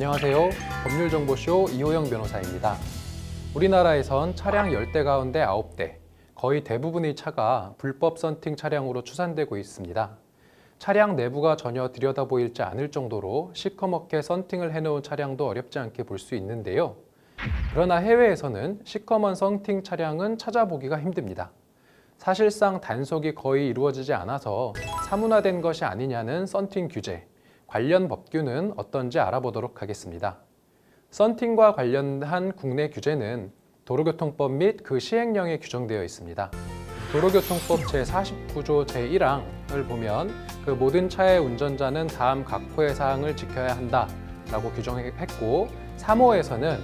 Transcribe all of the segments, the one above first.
안녕하세요. 법률정보쇼 이호영 변호사입니다. 우리나라에선 차량 10대 가운데 9대, 거의 대부분의 차가 불법 썬팅 차량으로 추산되고 있습니다. 차량 내부가 전혀 들여다보이지 않을 정도로 시커멓게 썬팅을 해놓은 차량도 어렵지 않게 볼 수 있는데요. 그러나 해외에서는 시커먼 썬팅 차량은 찾아보기가 힘듭니다. 사실상 단속이 거의 이루어지지 않아서 사문화된 것이 아니냐는 썬팅 규제, 관련 법규는 어떤지 알아보도록 하겠습니다. 썬팅과 관련한 국내 규제는 도로교통법 및 그 시행령에 규정되어 있습니다. 도로교통법 제49조 제1항을 보면 그 모든 차의 운전자는 다음 각호의 사항을 지켜야 한다라고 규정했고, 3호에서는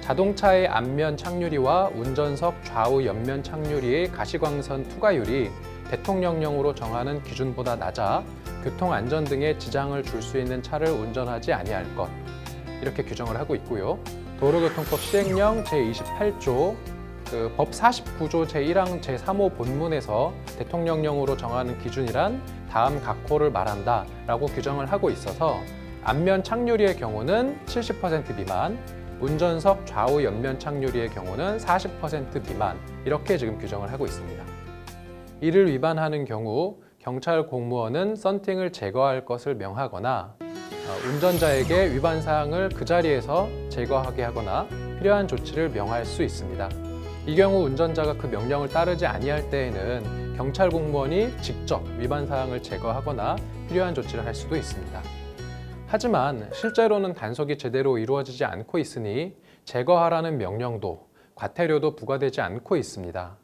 자동차의 앞면 착유리와 운전석 좌우 옆면 착유리의 가시광선 투과율이 대통령령으로 정하는 기준보다 낮아 교통안전 등에 지장을 줄 수 있는 차를 운전하지 아니할 것, 이렇게 규정을 하고 있고요. 도로교통법 시행령 제28조 법 49조 제1항 제3호 본문에서 대통령령으로 정하는 기준이란 다음 각호를 말한다 라고 규정을 하고 있어서 앞면 착유리의 경우는 70% 미만, 운전석 좌우 옆면 착유리의 경우는 40% 미만, 이렇게 지금 규정을 하고 있습니다. 이를 위반하는 경우 경찰 공무원은 썬팅을 제거할 것을 명하거나 운전자에게 위반 사항을 그 자리에서 제거하게 하거나 필요한 조치를 명할 수 있습니다. 이 경우 운전자가 그 명령을 따르지 아니할 때에는 경찰 공무원이 직접 위반 사항을 제거하거나 필요한 조치를 할 수도 있습니다. 하지만 실제로는 단속이 제대로 이루어지지 않고 있으니 제거하라는 명령도 과태료도 부과되지 않고 있습니다.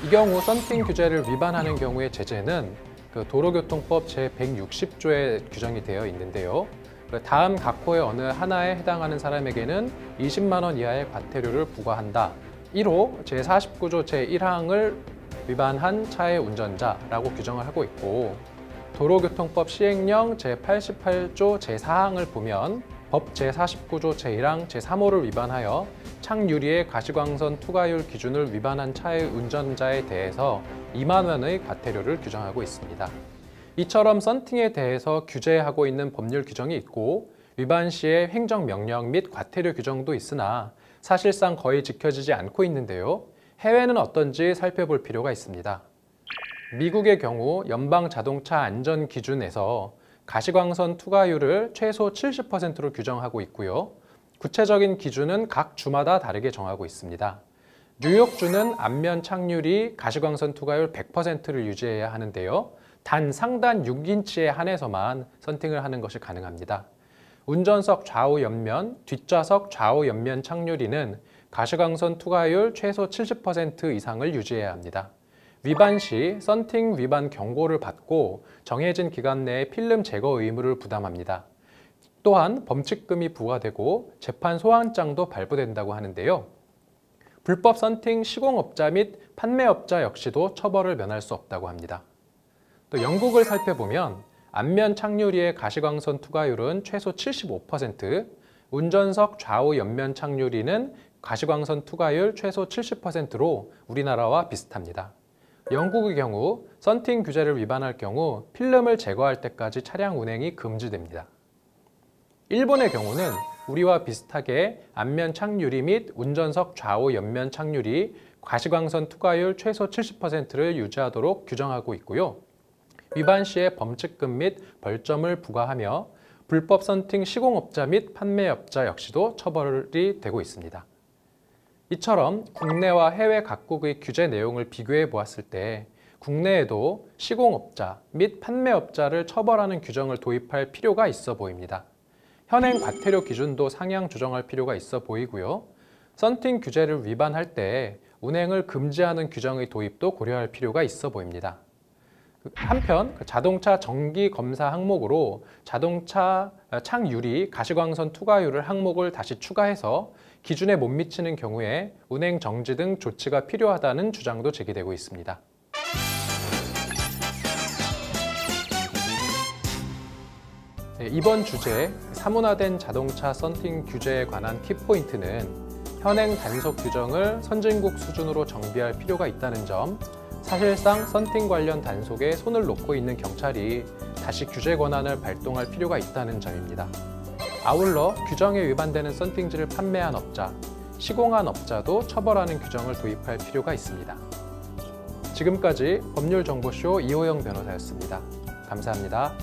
이 경우 썬팅 규제를 위반하는 경우의 제재는 도로교통법 제160조에 규정이 되어 있는데요. 다음 각호의 어느 하나에 해당하는 사람에게는 20만 원 이하의 과태료를 부과한다. 1호 제49조 제1항을 위반한 차의 운전자라고 규정을 하고 있고, 도로교통법 시행령 제88조 제4항을 보면 법 제49조 제1항 제3호를 위반하여 착유리의 가시광선 투과율 기준을 위반한 차의 운전자에 대해서 2만 원의 과태료를 규정하고 있습니다. 이처럼 썬팅에 대해서 규제하고 있는 법률 규정이 있고 위반 시의 행정명령 및 과태료 규정도 있으나 사실상 거의 지켜지지 않고 있는데요. 해외는 어떤지 살펴볼 필요가 있습니다. 미국의 경우 연방자동차안전기준에서 가시광선 투과율을 최소 70%로 규정하고 있고요. 구체적인 기준은 각 주마다 다르게 정하고 있습니다. 뉴욕주는 앞면 착유리 가시광선 투과율 100%를 유지해야 하는데요. 단 상단 6인치에 한해서만 썬팅을 하는 것이 가능합니다. 운전석 좌우 옆면, 뒷좌석 좌우 옆면 착유리는 가시광선 투과율 최소 70% 이상을 유지해야 합니다. 위반 시 썬팅 위반 경고를 받고 정해진 기간 내에 필름 제거 의무를 부담합니다. 또한 범칙금이 부과되고 재판 소환장도 발부된다고 하는데요. 불법 썬팅 시공업자 및 판매업자 역시도 처벌을 면할 수 없다고 합니다. 또 영국을 살펴보면 앞면 착유리의 가시광선 투과율은 최소 75%, 운전석 좌우 옆면 착유리는 가시광선 투과율 최소 70%로 우리나라와 비슷합니다. 영국의 경우 썬팅 규제를 위반할 경우 필름을 제거할 때까지 차량 운행이 금지됩니다. 일본의 경우는 우리와 비슷하게 앞면 착유리 및 운전석 좌우 옆면 착유리 가시광선 투과율 최소 70%를 유지하도록 규정하고 있고요. 위반 시에 범칙금 및 벌점을 부과하며 불법 썬팅 시공업자 및 판매업자 역시도 처벌이 되고 있습니다. 이처럼 국내와 해외 각국의 규제 내용을 비교해 보았을 때 국내에도 시공업자 및 판매업자를 처벌하는 규정을 도입할 필요가 있어 보입니다. 현행 과태료 기준도 상향 조정할 필요가 있어 보이고요. 썬팅 규제를 위반할 때 운행을 금지하는 규정의 도입도 고려할 필요가 있어 보입니다. 한편 자동차 정기 검사 항목으로 자동차 착유리 가시광선 투과율을 항목을 다시 추가해서 기준에 못 미치는 경우에 운행 정지 등 조치가 필요하다는 주장도 제기되고 있습니다. 이번 주제 사문화된 자동차 썬팅 규제에 관한 키포인트는 현행 단속 규정을 선진국 수준으로 정비할 필요가 있다는 점, 사실상 썬팅 관련 단속에 손을 놓고 있는 경찰이 다시 규제 권한을 발동할 필요가 있다는 점입니다. 아울러 규정에 위반되는 썬팅지를 판매한 업자, 시공한 업자도 처벌하는 규정을 도입할 필요가 있습니다. 지금까지 법률정보쇼 이호영 변호사였습니다. 감사합니다.